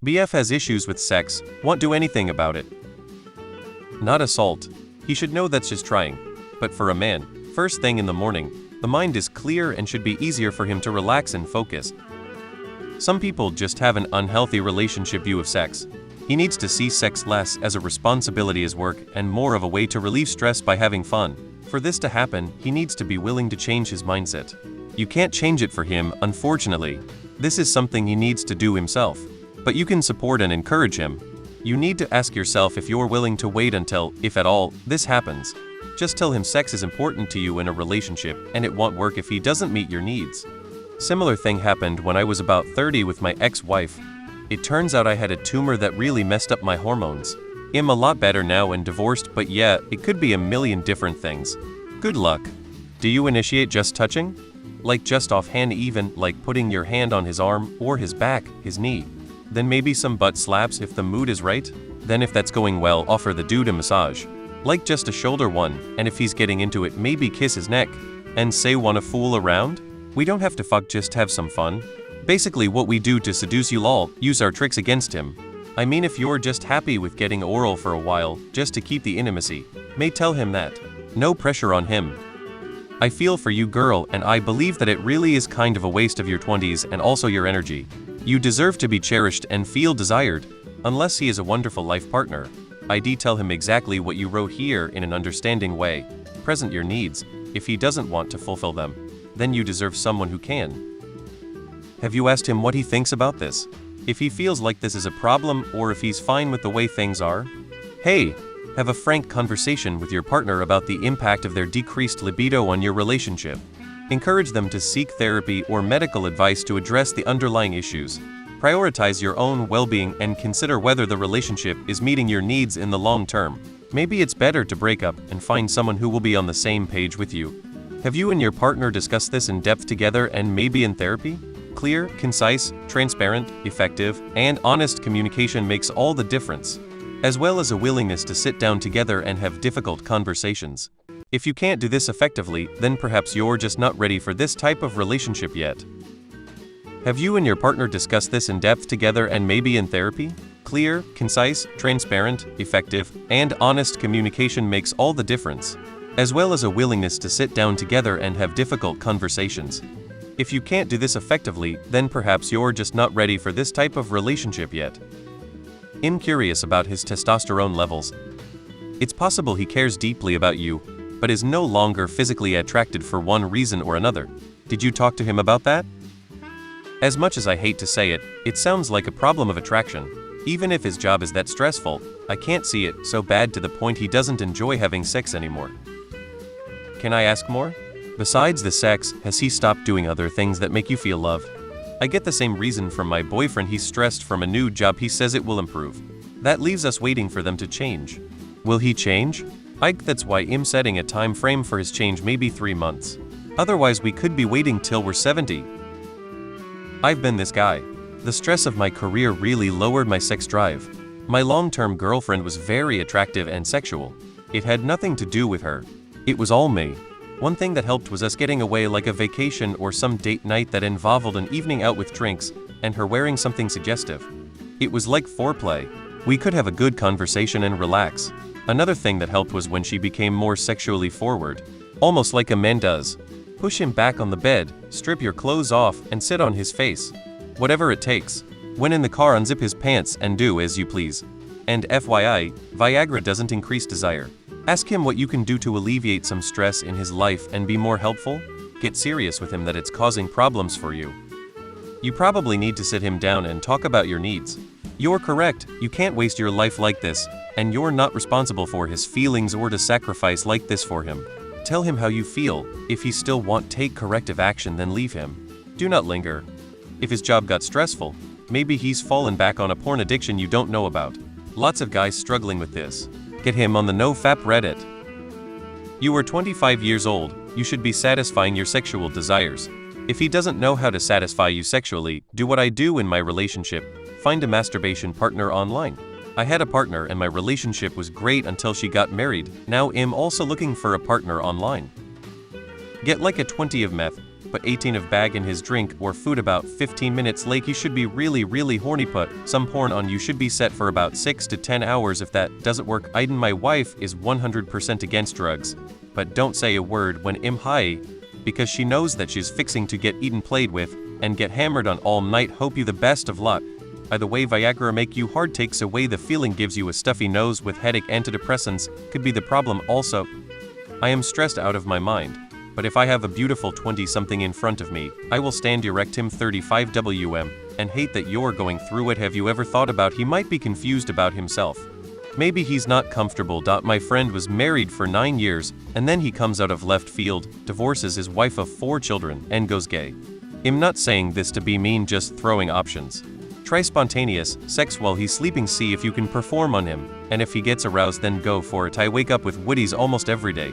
BF has issues with sex, won't do anything about it. Not assault. He should know that's just trying. But for a man, first thing in the morning, the mind is clear and should be easier for him to relax and focus. Some people just have an unhealthy relationship view of sex. He needs to see sex less as a responsibility as work and more of a way to relieve stress by having fun. For this to happen, he needs to be willing to change his mindset. You can't change it for him, unfortunately. This is something he needs to do himself. But you can support and encourage him. You need to ask yourself if you're willing to wait until, if at all, this happens. Just tell him sex is important to you in a relationship and it won't work if he doesn't meet your needs. Similar thing happened when I was about 30 with my ex-wife. It turns out I had a tumor that really messed up my hormones. I'm a lot better now and divorced, but yeah, it could be a million different things. Good luck. Do you initiate just touching? Like just offhand, even like putting your hand on his arm or his back, his knee. Then maybe some butt slaps if the mood is right. Then if that's going well, offer the dude a massage. Like just a shoulder one, and if he's getting into it, maybe kiss his neck. And say, wanna fool around? We don't have to fuck, just have some fun. Basically what we do to seduce you all, use our tricks against him. I mean, if you're just happy with getting oral for a while, just to keep the intimacy, may tell him that. No pressure on him. I feel for you, girl, and I believe that it really is kind of a waste of your 20s and also your energy. You deserve to be cherished and feel desired, unless he is a wonderful life partner. ID, tell him exactly what you wrote here in an understanding way. Present your needs. If he doesn't want to fulfill them, then you deserve someone who can. Have you asked him what he thinks about this? If he feels like this is a problem or if he's fine with the way things are? Hey, have a frank conversation with your partner about the impact of their decreased libido on your relationship. Encourage them to seek therapy or medical advice to address the underlying issues. Prioritize your own well-being and consider whether the relationship is meeting your needs in the long term. Maybe it's better to break up and find someone who will be on the same page with you. Have you and your partner discussed this in depth together and maybe in therapy? Clear, concise, transparent, effective, and honest communication makes all the difference, as well as a willingness to sit down together and have difficult conversations. If you can't do this effectively, then perhaps you're just not ready for this type of relationship yet. Have you and your partner discussed this in depth together and maybe in therapy? Clear, concise, transparent, effective, and honest communication makes all the difference, as well as a willingness to sit down together and have difficult conversations. If you can't do this effectively, then perhaps you're just not ready for this type of relationship yet. I'm curious about his testosterone levels. It's possible he cares deeply about you, but is no longer physically attracted for one reason or another. Did you talk to him about that? As much as I hate to say it, it sounds like a problem of attraction. Even if his job is that stressful, I can't see it so bad to the point he doesn't enjoy having sex anymore. Can I ask more? Besides the sex, has he stopped doing other things that make you feel love? I get the same reason from my boyfriend. He's stressed from a new job. He says it will improve. That leaves us waiting for them to change. Will he change? That's why I'm setting a time frame for his change, maybe 3 months. Otherwise we could be waiting till we're 70. I've been this guy. The stress of my career really lowered my sex drive. My long-term girlfriend was very attractive and sexual. It had nothing to do with her. It was all me. One thing that helped was us getting away, like a vacation or some date night that involved an evening out with drinks and her wearing something suggestive. It was like foreplay. We could have a good conversation and relax. Another thing that helped was when she became more sexually forward, almost like a man does. Push him back on the bed, strip your clothes off, and sit on his face. Whatever it takes. When in the car, unzip his pants and do as you please. And FYI, Viagra doesn't increase desire. Ask him what you can do to alleviate some stress in his life and be more helpful. Get serious with him that it's causing problems for you. You probably need to sit him down and talk about your needs. You're correct, you can't waste your life like this, and you're not responsible for his feelings or to sacrifice like this for him. Tell him how you feel. If he still won't take corrective action, then leave him. Do not linger. If his job got stressful, maybe he's fallen back on a porn addiction you don't know about. Lots of guys struggling with this. Get him on the NoFap Reddit. You are 25 years old, you should be satisfying your sexual desires. If he doesn't know how to satisfy you sexually, do what I do in my relationship. Find a masturbation partner online. I had a partner and my relationship was great until she got married. Now I'm also looking for a partner online. Get like a 20 of meth, Put 18 of bag in his drink or food about 15 minutes late. He should be really horny. Put some porn on. You should be set for about 6 to 10 hours. If that doesn't work, Aiden, my wife is 100% against drugs. But don't say a word when I'm high, because she knows that she's fixing to get eaten, played with, and get hammered on all night. Hope you the best of luck. By the way, Viagra make you hard, takes away the feeling, gives you a stuffy nose with headache. Antidepressants could be the problem also. I am stressed out of my mind. But if I have a beautiful 20-something in front of me, I will stand erect. Him 35 WM, and hate that you're going through it. Have you ever thought about he might be confused about himself? Maybe he's not comfortable. My friend was married for 9 years, and then he comes out of left field, divorces his wife of 4 children, and goes gay. I'm not saying this to be mean, just throwing options. Try spontaneous sex while he's sleeping, see if you can perform on him, and if he gets aroused then go for it. I wake up with Woody's almost every day.